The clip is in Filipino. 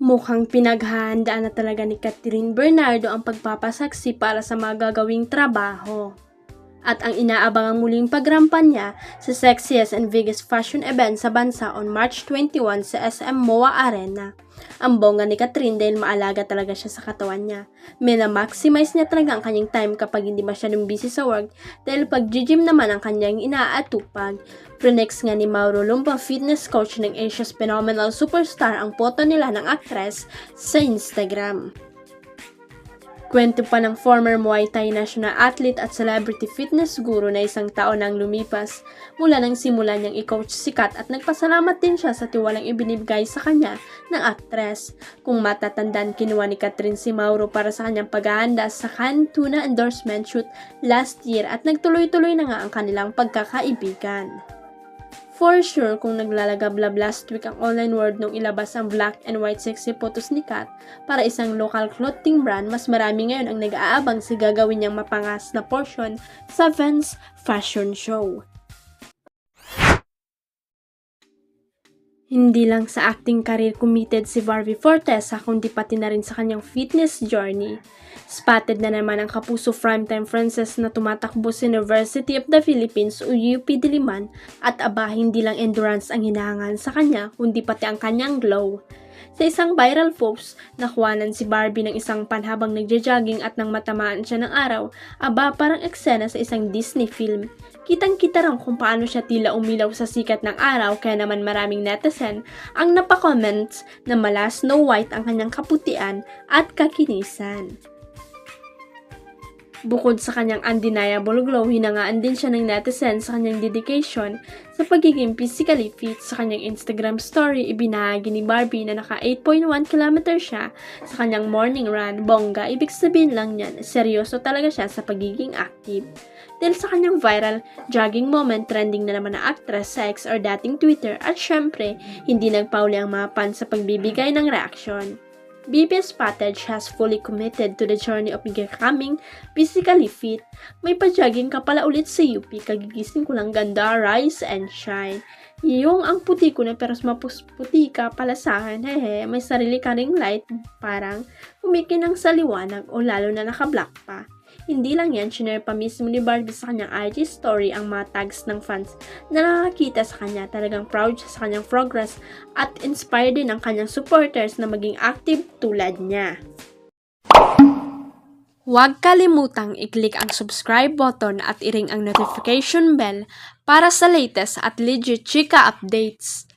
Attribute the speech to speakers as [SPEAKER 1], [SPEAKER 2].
[SPEAKER 1] Mukhang pinaghahandaan na talaga ni Catherine Bernardo ang pagpapasaksi para sa mga gagawing trabaho. At ang inaabangang muling pagrampan niya sa sexiest and biggest fashion event sa bansa on March 21 sa SM MOA Arena. Ang bongga ni Catherine dahil maalaga talaga siya sa katawan niya. Mina-maximize niya talaga ang kanyang time kapag hindi masyadong busy sa work dahil pag-gym naman ang kanyang inaatupag. Pronex nga ni Mauro Lumpa, fitness coach ng Asia's Phenomenal Superstar, ang photo nila ng actress sa Instagram. Kwento pa ng former Muay Thai national athlete at celebrity fitness guru na isang taon nang lumipas mula nang simulan niyang i-coach si Kat at nagpasalamat din siya sa tiwalang ibinibigay sa kanya ng aktres. Kung matatandaan, kinuha ni Catherine si Mauro para sa kanyang paghahanda sa Cannes Tuna endorsement shoot last year at nagtuloy-tuloy na nga ang kanilang pagkakaibigan. For sure, kung naglalagablab last week ang online world nung ilabas ang black and white sexy photos ni Kat para isang local clothing brand, mas marami ngayon ang nag-aabang sa gagawin niyang mapangas na portion sa Vans Fashion Show. Hindi lang sa acting career committed si Barbie Fortesa kundi pati na rin sa kanyang fitness journey. Spotted na naman ang kapuso primetime princess na tumatakbo sa University of the Philippines o UP Diliman at aba hindi lang endurance ang hinahangan sa kanya kundi pati ang kanyang glow. Sa isang viral post, nakuhanan si Barbie ng isang panhabang nagja-jogging at nang matamaan siya ng araw, aba parang eksena sa isang Disney film. Kitang-kita rin kung paano siya tila umilaw sa sikat ng araw kaya naman maraming netizen ang napakomment na mala Snow White ang kanyang kaputian at kakinisan. Bukod sa kanyang undeniable glow, hinangaan din siya ng netizen sa kanyang dedication sa pagiging physically fit. Sa kanyang Instagram story, ibinahagi ni Barbie na naka 8.1 km siya sa kanyang morning run. Bongga, ibig sabihin lang niyan, seryoso talaga siya sa pagiging active. Dahil sa kanyang viral jogging moment, trending na naman na actress sa X or dating Twitter at syempre, hindi nagpauli ang mga fans sa pagbibigay ng reaksyon. BBS Patage has fully committed to the journey of becoming physically fit. May pa-jogging ka pala ulit sa UP, kagigising ko lang, ganda, rise and shine. Yung ang puti ko na pero maputi ka pala sa akin, hehe, may sarili ka ring light, parang humikinang sa liwanag o lalo na naka-black pa. Hindi lang yan, shinare pa mismo ni Barbie sa kanyang IG story ang mga tags ng fans na nakakita sa kanya. Talagang proud siya sa kanyang progress at inspired din ang kanyang supporters na maging active tulad niya. Huwag kalimutang i-click ang subscribe button at i-ring ang notification bell para sa latest at legit chika updates.